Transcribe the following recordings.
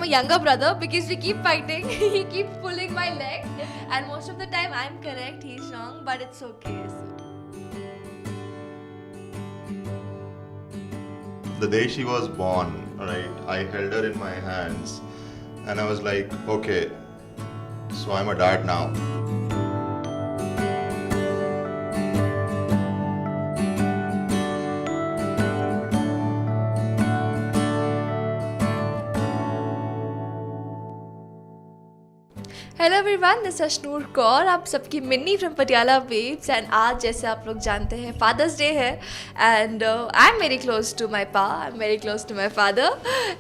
younger brother because we keep fighting. He keeps pulling my leg, and most of the time I'm correct, he's wrong, but it's okay. The day she was born, right, I held her in my hands and I was like, okay, so I'm a dad now. Hello everyone, this Ashnoor Kaur, आप सबकी Minni from Patiala waves. And आज जैसे आप लोग जानते हैं father's day है, and I am very close to my pa, I am very close to my father,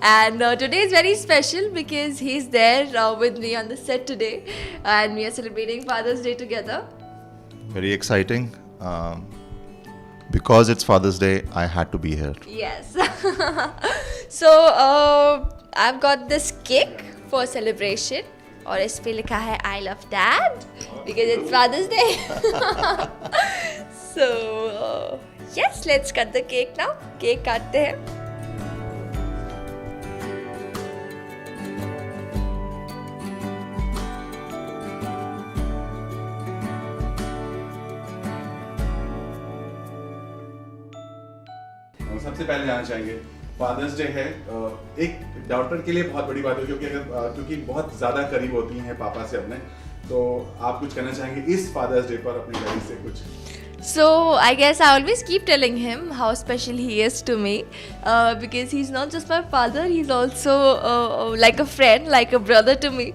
and today is very special because he is there with me on the set today and we are celebrating father's day together. Very exciting. Because it's Father's Day, I had to be here. Yes. So I've got this cake for celebration. और इस पे लिखा है I love dad because it's Father's Day. So yes, let's cut the cake now. Cake काटते हैं. सबसे पहले जानना चाहेंगे फादर्स डे है, एक डॉटर के लिए बहुत बड़ी बात है क्योंकि बहुत ज़्यादा करीब होती हैं पापा से अपने, तो आप कुछ कहना चाहेंगे इस फादर्स डे पर अपने डैडी से कुछ? So I guess I always keep telling him how special he is to me because he's not just my father, he's also like a friend, like a brother to me.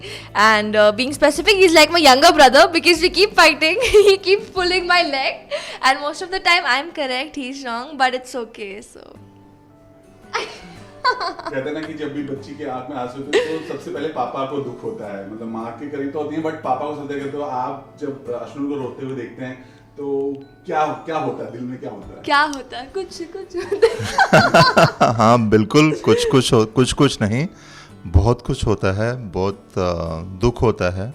And being specific, he's like my younger brother because we keep fighting. He keeps pulling my leg, and most of the time I'm correct, he's wrong, but it's okay. So कहते हैं ना कि जब भी बच्ची के आंख में आंसू होते हैं तो सबसे पहले पापा को दुख होता है, मतलब माँ के करीब तो होती है बट पापा को सोचते हैं। तो आप जब अश्नूर को रोते हुए देखते हैं तो क्या होता है, दिल में क्या होता है? क्या होता है? कुछ होता है। हाँ बिल्कुल, कुछ नहीं, बहुत कुछ होता है, बहुत दुख होता है,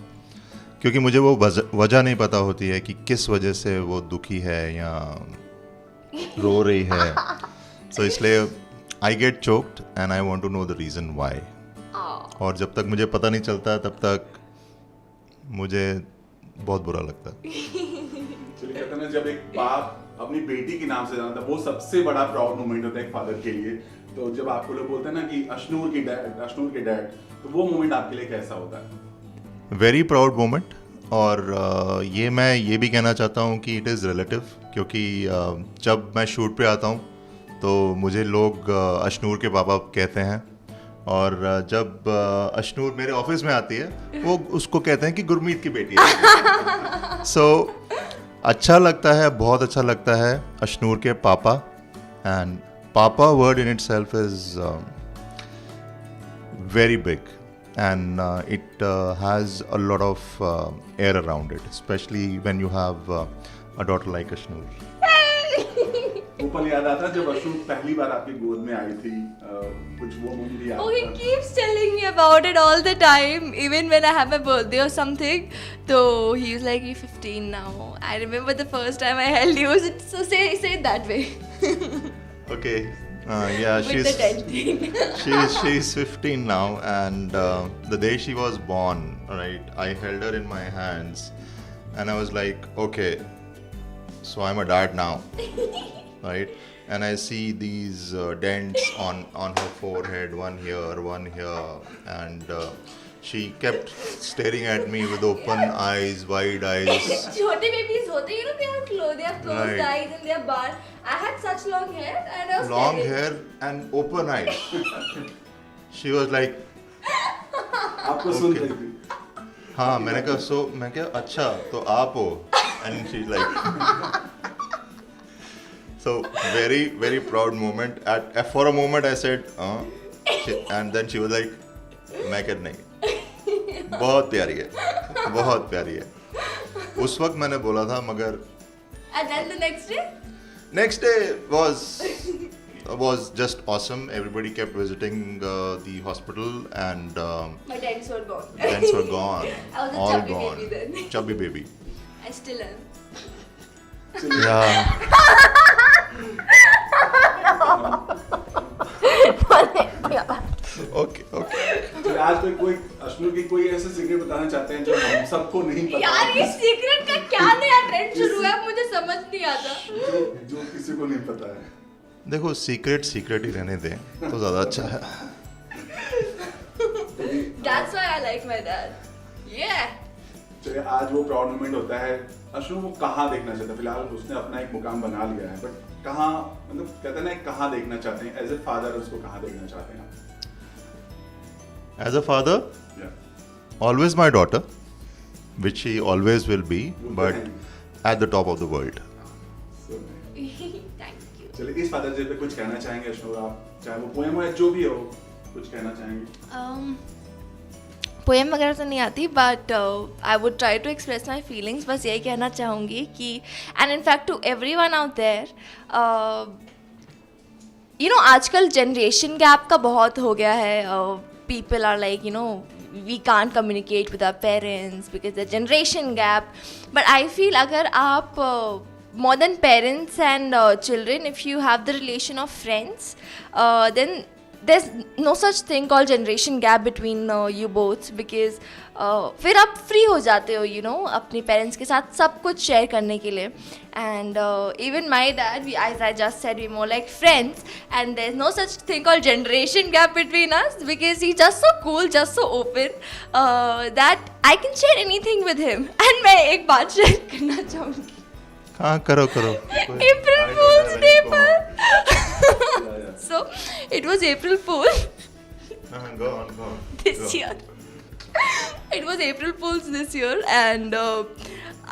क्योंकि मुझे वो वजह नहीं पता होती है कि किस वजह से वो दुखी है या रो रही है। तो इसलिए I get choked and I want to know the reason why. और जब तक मुझे पता नहीं चलता तब तक मुझे बहुत बुरा लगता है। चलिए, कहते हैं ना जब एक बाप अपनी बेटी के नाम से जानता है वो सबसे बड़ा प्राउड मोमेंट होता है एक फादर के लिए। तो जब आपको लोग बोलते हैं ना कि अश्नूर के डैड, तो वो मोमेंट आपके लिए कैसा होता है? Very proud moment. और मैं ये भी कहना चाहता हूँ कि इट इज़ रिलेटिव, क्योंकि जब मैं शूट पे आता हूँ तो मुझे लोग अश्नूर के पापा कहते हैं, और जब अश्नूर मेरे ऑफिस में आती है वो उसको कहते हैं कि गुरमीत की बेटी है। सो अच्छा लगता है, बहुत अच्छा लगता है अश्नूर के पापा। एंड पापा word in itself is very big and it has a lot of air around it, especially when you have a daughter like Ashnoor. वो पल याद आता है जब अश्नूर पहली बार आपकी गोद में आई थी, कुछ वो मोमेंट याद? Oh, he keeps telling me about it all the time, even when I have a birthday or something. So he's like, "You're 15 now." I remember the first time I held you. So say it that way. Okay. Yeah, With the tenting. she's 15 now, and the day she was born, right, I held her in my hands and I was like, okay, so I'm a dad now. Right, and I see these dents on her forehead, one here, and she kept staring at me with open eyes, wide eyes. Chote babies hote, you know, they have closed Right. eyes and they are barred. I had such long hair and I was Long scared. hair and open eyes. She was like, आपको सुन रही थी? हाँ, मैंने कहा मैं क्या, अच्छा तो आप हो? And she's like, so very proud moment. For a moment I said, and then she was like, मैं क्या नहीं, बहुत प्यारी है। उस वक्त मैंने बोला था, मगर And then the next day was just awesome. Everybody kept visiting the hospital, and my dents were gone. dents were gone. I was a all chubby gone. baby then. Chubby baby. I still am. Yeah. Okay. चलिए, चलिए आज कोई अश्नूर की कोई ऐसे secret बताना चाहते हैं जो हम सबको नहीं पता यार ये सीक्रेट का क्या नया ट्रेंड शुरू हुआ है मुझे समझ नहीं आता। जो किसी को नहीं पता है। देखो सीक्रेट ही रहने दें तो ज़्यादा अच्छा है। That's why I like my dad. Yeah. चलिए आज वो प्राउड मोमेंट होता है, अश्नूर वो कहाँ देखना चाहता है? फिलहाल उसने अपना एक मुकाम बना लिया है, बट कहाँ, मतलब कहते हैं ना कहाँ देखना चाहते हैं एज ए फादर, उसको कहाँ देखना चाहते हैं आप? As a father, always my daughter, which she always will be, but at the top of the world. Thank you. चलिए इस फादर्स डे पे कुछ कहना चाहेंगे अश्नूर आप, चाहे वो पोएम हो या जो भी हो, कुछ कहना चाहेंगे? पोएम वगैरह तो नहीं आती but I would try to express my feelings. बस यही कहना चाहूँगी कि and in fact to every one out there, you know आजकल जनरेशन गैप का बहुत हो गया है। People are like you know we can't communicate with our parents because the generation gap, but I feel अगर आप more than parents and children, if you have the relation of friends, then there's no such thing called generation gap between you both, because फिर आप free हो जाते हो you know अपने parents के साथ सब कुछ शेयर करने के लिए। and even my dad, as I just said, we're more like friends and there's no such thing called generation gap between us because he's just so cool, just so open that I can share anything with him। and मैं एक बात share करना चाहूँगी। हाँ करो April Fool's Day पर so it was April Fool go on this year। It was April Fool's this year and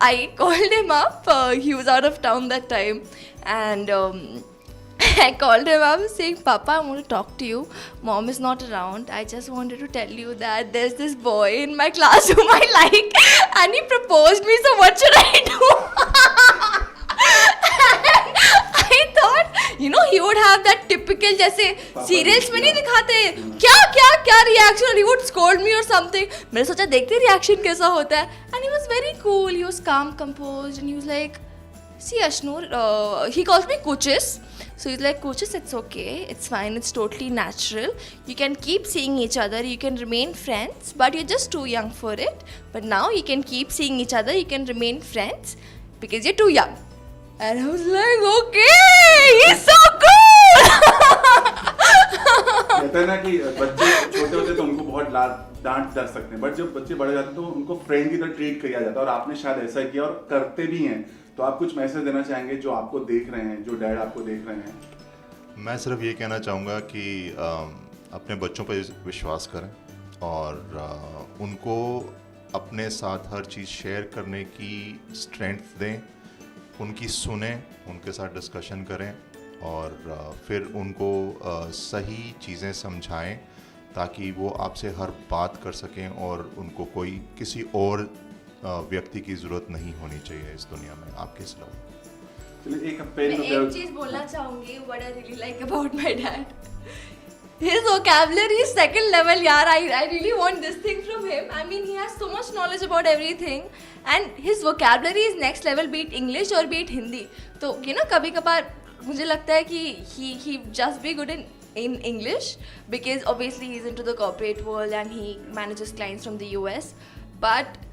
I called him up, he was out of town that time and I called him up saying, Papa, I want to talk to you. Mom is not around. I just wanted to tell you that there's this boy in my class whom I like and he proposed me, so what should I do? I thought, you know, he would have that typical जैसे serials में नहीं दिखाते क्या reaction, he would scold me or something। मैंने सोचा देखते reaction कैसा होता है। and he was very cool, he was calm, composed and he was like, see Ashnoor, he calls me Kuchis, so he's like, Kuchis, it's okay, it's fine, it's totally natural, you can keep seeing each other, you can remain friends, but you're just too young for it, but now you can keep seeing each other, you can remain friends because you're too young। and I was like, okay, he's so cool। कहते हैं ना कि बच्चे छोटे होते तो उनको बहुत डांट डर सकते हैं, बट जब बच्चे बड़े जाते हैं तो उनको फ्रेंड की तरह ट्रीट किया जाता है, और आपने शायद ऐसा किया और करते भी हैं। तो आप कुछ मैसेज देना चाहेंगे जो आपको देख रहे हैं, जो डैड आपको देख रहे हैं? मैं सिर्फ ये कहना चाहूँगा कि अपने बच्चों पर विश्वास करें और उनको अपने साथ हर चीज़ शेयर करने की स्ट्रेंथ दें, उनकी सुने, उनके साथ डिस्कशन करें और फिर उनको सही चीज़ें समझाएं ताकि वो आपसे हर बात कर सकें और उनको कोई किसी और व्यक्ति की ज़रूरत नहीं होनी चाहिए इस दुनिया में आपके सिवा। चलिए एक मैं एक चीज़ बोलना चाहूँगी, what I really like about my dad, his vocabulary is second level यार। I really want this thing from him। I mean he has so much knowledge about everything and his vocabulary is next level, be it English or be it Hindi। तो you know कभी कभार मुझे लगता है कि he just be good in English because obviously he's into the corporate world and he manages clients from the US, but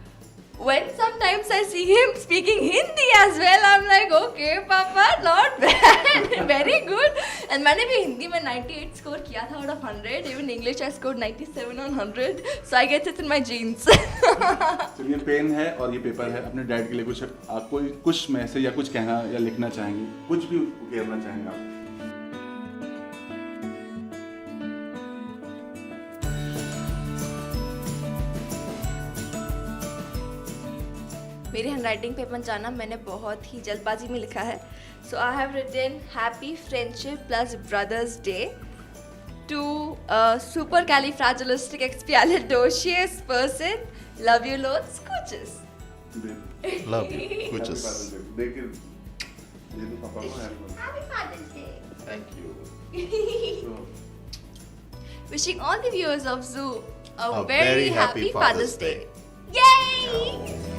when sometimes I see him speaking Hindi as well, I'm like, okay Papa, not bad, very good। and मैंने भी हिंदी में 98 score किया था out of 100, even English I scored 97 on 100, so I guess it's in my genes। चलिए pen है और ये paper है, अपने डैड के लिए कुछ आप कुछ मैसेज या कुछ कहना या लिखना चाहेंगे, कुछ भी कहना चाहेंगे आप? मेरी हैंडराइटिंग पे पंचाना मैंने बहुत ही जल्दबाजी में लिखा है। So I have written happy friendship plus brother's day to supercalifragilisticexpialidocious person, love you loads, कुचेस। लव यू कुचेस। देखिए ये तो पापा को happy father's day. Thank you. Wishing all the viewers of Zoo a A very very happy happy Father's Father's Day. Day. Yay!